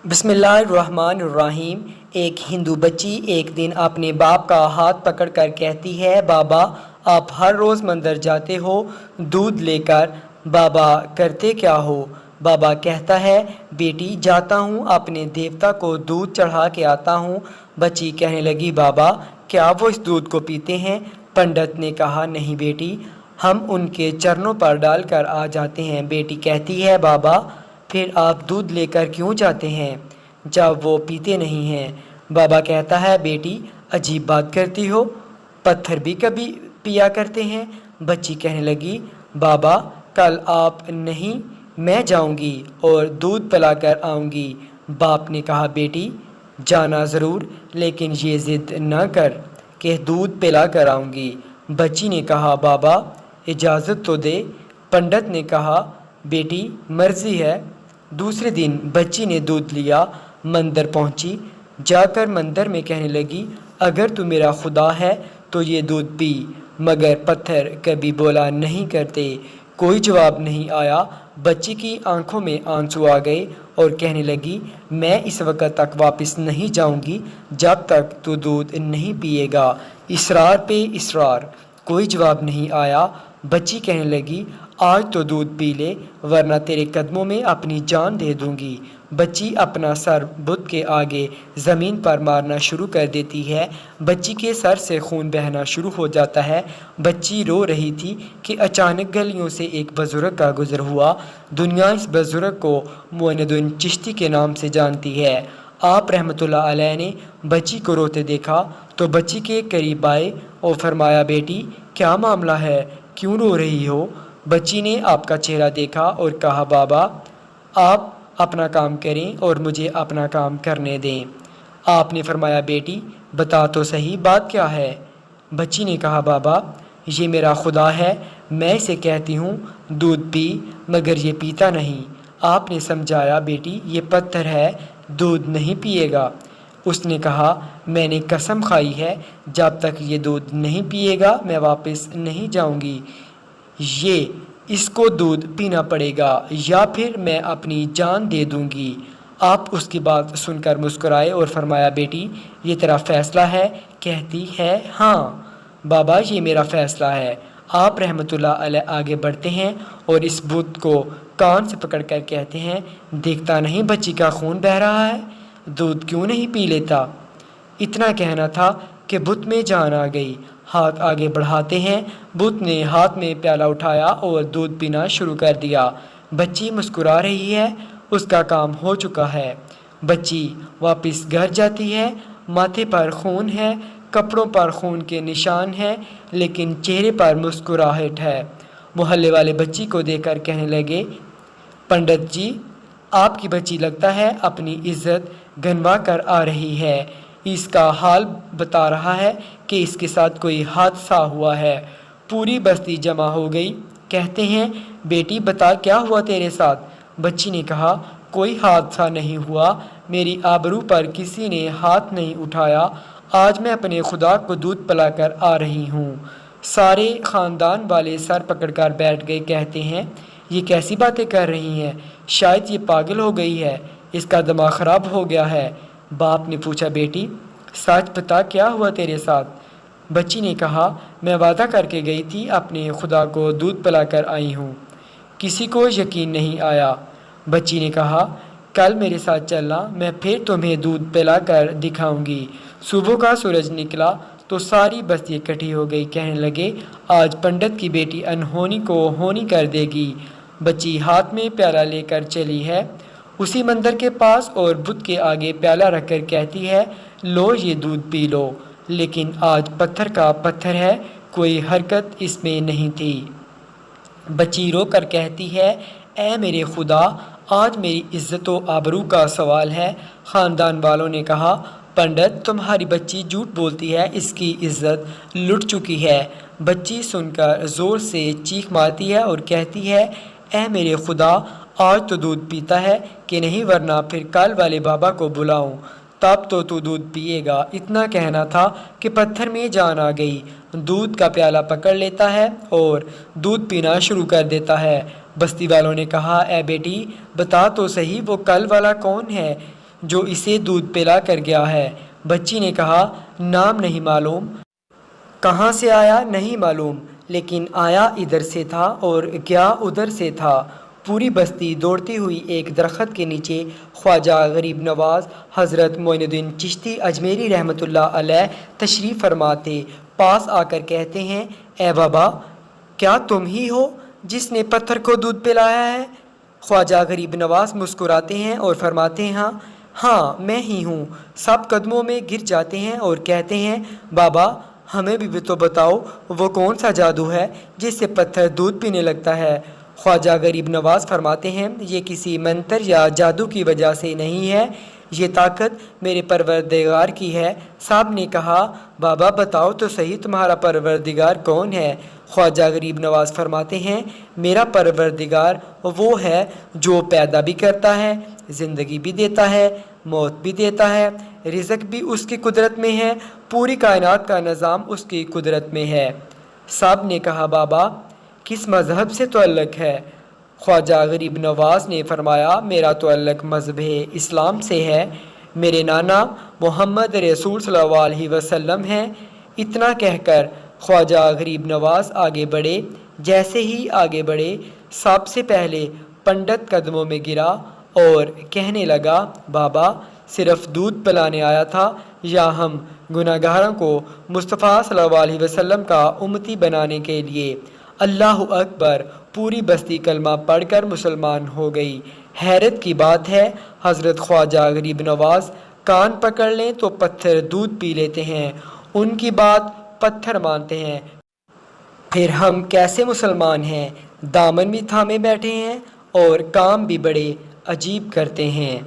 بسم اللہ الرحمن الرحیم۔ ایک ہندو بچی ایک دن اپنے باپ کا ہاتھ پکڑ کر کہتی ہے، بابا آپ ہر روز مندر جاتے ہو دودھ لے کر، بابا کرتے کیا ہو؟ بابا کہتا ہے، بیٹی جاتا ہوں اپنے دیوتا کو دودھ چڑھا کے آتا ہوں۔ بچی کہنے لگی، بابا کیا وہ اس دودھ کو پیتے ہیں؟ پنڈت نے کہا، نہیں بیٹی، ہم ان کے چرنوں پر ڈال کر آ جاتے ہیں۔ بیٹی کہتی ہے، بابا پھر آپ دودھ لے کر کیوں جاتے ہیں جب وہ پیتے نہیں ہیں؟ بابا کہتا ہے، بیٹی عجیب بات کرتی ہو، پتھر بھی کبھی پیا کرتے ہیں۔ بچی کہنے لگی، بابا کل آپ نہیں، میں جاؤں گی اور دودھ پلا کر آؤں گی۔ باپ نے کہا، بیٹی جانا ضرور، لیکن یہ ضد نہ کر کہ دودھ پلا کر آؤں گی۔ بچی نے کہا، بابا اجازت تو دے۔ پنڈت نے کہا، بیٹی مرضی ہے۔ دوسرے دن بچی نے دودھ لیا، مندر پہنچی، جا کر مندر میں کہنے لگی، اگر تو میرا خدا ہے تو یہ دودھ پی۔ مگر پتھر کبھی بولا نہیں کرتے، کوئی جواب نہیں آیا۔ بچی کی آنکھوں میں آنسو آ گئے اور کہنے لگی، میں اس وقت تک واپس نہیں جاؤں گی جب تک تو دودھ نہیں پیے گا۔ اصرار پہ اصرار، کوئی جواب نہیں آیا۔ بچی کہنے لگی، آج تو دودھ پی لے ورنہ تیرے قدموں میں اپنی جان دے دوں گی۔ بچی اپنا سر بت کے آگے زمین پر مارنا شروع کر دیتی ہے۔ بچی کے سر سے خون بہنا شروع ہو جاتا ہے۔ بچی رو رہی تھی کہ اچانک گلیوں سے ایک بزرگ کا گزر ہوا۔ دنیا اس بزرگ کو معین الدین چشتی کے نام سے جانتی ہے۔ آپ رحمۃ اللہ علیہ نے بچی کو روتے دیکھا تو بچی کے قریب آئے اور فرمایا، بیٹی کیا معاملہ ہے، کیوں رو رہی ہو؟ بچی نے آپ کا چہرہ دیکھا اور کہا، بابا آپ اپنا کام کریں اور مجھے اپنا کام کرنے دیں۔ آپ نے فرمایا، بیٹی بتا تو صحیح بات کیا ہے؟ بچی نے کہا، بابا یہ میرا خدا ہے، میں اسے کہتی ہوں دودھ پی مگر یہ پیتا نہیں۔ آپ نے سمجھایا، بیٹی یہ پتھر ہے، دودھ نہیں پیے گا۔ اس نے کہا، میں نے قسم کھائی ہے جب تک یہ دودھ نہیں پیے گا میں واپس نہیں جاؤں گی۔ اس کو دودھ پینا پڑے گا یا پھر میں اپنی جان دے دوں گی۔ آپ اس کی بات سن کر مسکرائے اور فرمایا، بیٹی یہ تیرا فیصلہ ہے؟ کہتی ہے، ہاں بابا یہ میرا فیصلہ ہے۔ آپ رحمۃ اللہ علیہ آگے بڑھتے ہیں اور اس بت کو کان سے پکڑ کر کہتے ہیں، دیکھتا نہیں بچی کا خون بہہ رہا ہے، دودھ کیوں نہیں پی لیتا؟ اتنا کہنا تھا کہ بت میں جان آ گئی۔ ہاتھ آگے بڑھاتے ہیں، بت نے ہاتھ میں پیالہ اٹھایا اور دودھ پینا شروع کر دیا۔ بچی مسکرا رہی ہے، اس کا کام ہو چکا ہے۔ بچی واپس گھر جاتی ہے، ماتھے پر خون ہے، کپڑوں پر خون کے نشان ہیں، لیکن چہرے پر مسکراہٹ ہے۔ محلے والے بچی کو دیکھ کر کہنے لگے، پنڈت جی آپ کی بچی لگتا ہے اپنی عزت گنوا کر آ رہی ہے، اس کا حال بتا رہا ہے کہ اس کے ساتھ کوئی حادثہ ہوا ہے۔ پوری بستی جمع ہو گئی، کہتے ہیں، بیٹی بتا کیا ہوا تیرے ساتھ؟ بچی نے کہا، کوئی حادثہ نہیں ہوا، میری آبرو پر کسی نے ہاتھ نہیں اٹھایا، آج میں اپنے خدا کو دودھ پلا کر آ رہی ہوں۔ سارے خاندان والے سر پکڑ کر بیٹھ گئے، کہتے ہیں، یہ کیسی باتیں کر رہی ہیں، شاید یہ پاگل ہو گئی ہے، اس کا دماغ خراب ہو گیا ہے۔ باپ نے پوچھا، بیٹی سچ بتا کیا ہوا تیرے ساتھ؟ بچی نے کہا، میں وعدہ کر کے گئی تھی اپنے خدا کو دودھ پلا کر آئی ہوں۔ کسی کو یقین نہیں آیا۔ بچی نے کہا، کل میرے ساتھ چلنا، میں پھر تمہیں دودھ پلا کر دکھاؤں گی۔ صبح کا سورج نکلا تو ساری بستی اکٹھی ہو گئی، کہنے لگے، آج پنڈت کی بیٹی انہونی کو ہونی کر دے گی۔ بچی ہاتھ میں پیالہ لے کر چلی ہے، اسی مندر کے پاس اور بت کے آگے پیالہ رکھ کر کہتی ہے، لو یہ دودھ پی لو۔ لیکن آج پتھر کا پتھر ہے، کوئی حرکت اس میں نہیں تھی۔ بچی رو کر کہتی ہے، اے میرے خدا، آج میری عزت و آبرو کا سوال ہے۔ خاندان والوں نے کہا، پنڈت تمہاری بچی جھوٹ بولتی ہے، اس کی عزت لٹ چکی ہے۔ بچی سن کر زور سے چیخ مارتی ہے اور کہتی ہے، اے میرے خدا، آج تو دودھ پیتا ہے کہ نہیں ورنہ پھر کل والے بابا کو بلاؤں، تب تو دودھ پیے گا۔ اتنا کہنا تھا کہ پتھر میں جان آ گئی، دودھ کا پیالہ پکڑ لیتا ہے اور دودھ پینا شروع کر دیتا ہے۔ بستی والوں نے کہا، اے بیٹی بتا تو صحیح وہ کل والا کون ہے جو اسے دودھ پلا کر گیا ہے۔ بچی نے کہا، نام نہیں معلوم، کہاں سے آیا نہیں معلوم، لیکن آیا ادھر سے تھا اور گیا ادھر سے تھا۔ پوری بستی دوڑتی ہوئی ایک درخت کے نیچے خواجہ غریب نواز حضرت معین الدین چشتی اجمیری رحمۃ اللہ علیہ تشریف فرما تھے۔ پاس آ کر کہتے ہیں، اے بابا، کیا تم ہی ہو جس نے پتھر کو دودھ پلایا ہے؟ خواجہ غریب نواز مسکراتے ہیں اور فرماتے ہیں، ہاں میں ہی ہوں۔ سب قدموں میں گر جاتے ہیں اور کہتے ہیں، بابا ہمیں بھی تو بتاؤ، وہ کون سا جادو ہے جس سے پتھر دودھ پینے لگتا ہے؟ خواجہ غریب نواز فرماتے ہیں، یہ کسی منتر یا جادو کی وجہ سے نہیں ہے، یہ طاقت میرے پروردگار کی ہے۔ صاحب نے کہا، بابا بتاؤ تو صحیح تمہارا پروردگار کون ہے؟ خواجہ غریب نواز فرماتے ہیں، میرا پروردگار وہ ہے جو پیدا بھی کرتا ہے، زندگی بھی دیتا ہے، موت بھی دیتا ہے، رزق بھی اس کی قدرت میں ہے، پوری کائنات کا نظام اس کی قدرت میں ہے۔ صاحب نے کہا، بابا کس مذہب سے تعلق ہے؟ خواجہ غریب نواز نے فرمایا، میرا تعلق مذہب اسلام سے ہے، میرے نانا محمد رسول صلی اللہ علیہ وسلم ہیں۔ اتنا کہہ کر خواجہ غریب نواز آگے بڑھے۔ جیسے ہی آگے بڑھے، سب سے پہلے پنڈت قدموں میں گرا اور کہنے لگا، بابا صرف دودھ پلانے آیا تھا یا ہم گناہگاروں کو مصطفیٰ صلی اللہ علیہ وسلم کا امتی بنانے کے لیے؟ اللہ اکبر! پوری بستی کلمہ پڑھ کر مسلمان ہو گئی۔ حیرت کی بات ہے، حضرت خواجہ غریب نواز کان پکڑ لیں تو پتھر دودھ پی لیتے ہیں، ان کی بات پتھر مانتے ہیں۔ پھر ہم کیسے مسلمان ہیں؟ دامن بھی تھامے بیٹھے ہیں اور کام بھی بڑے عجیب کرتے ہیں۔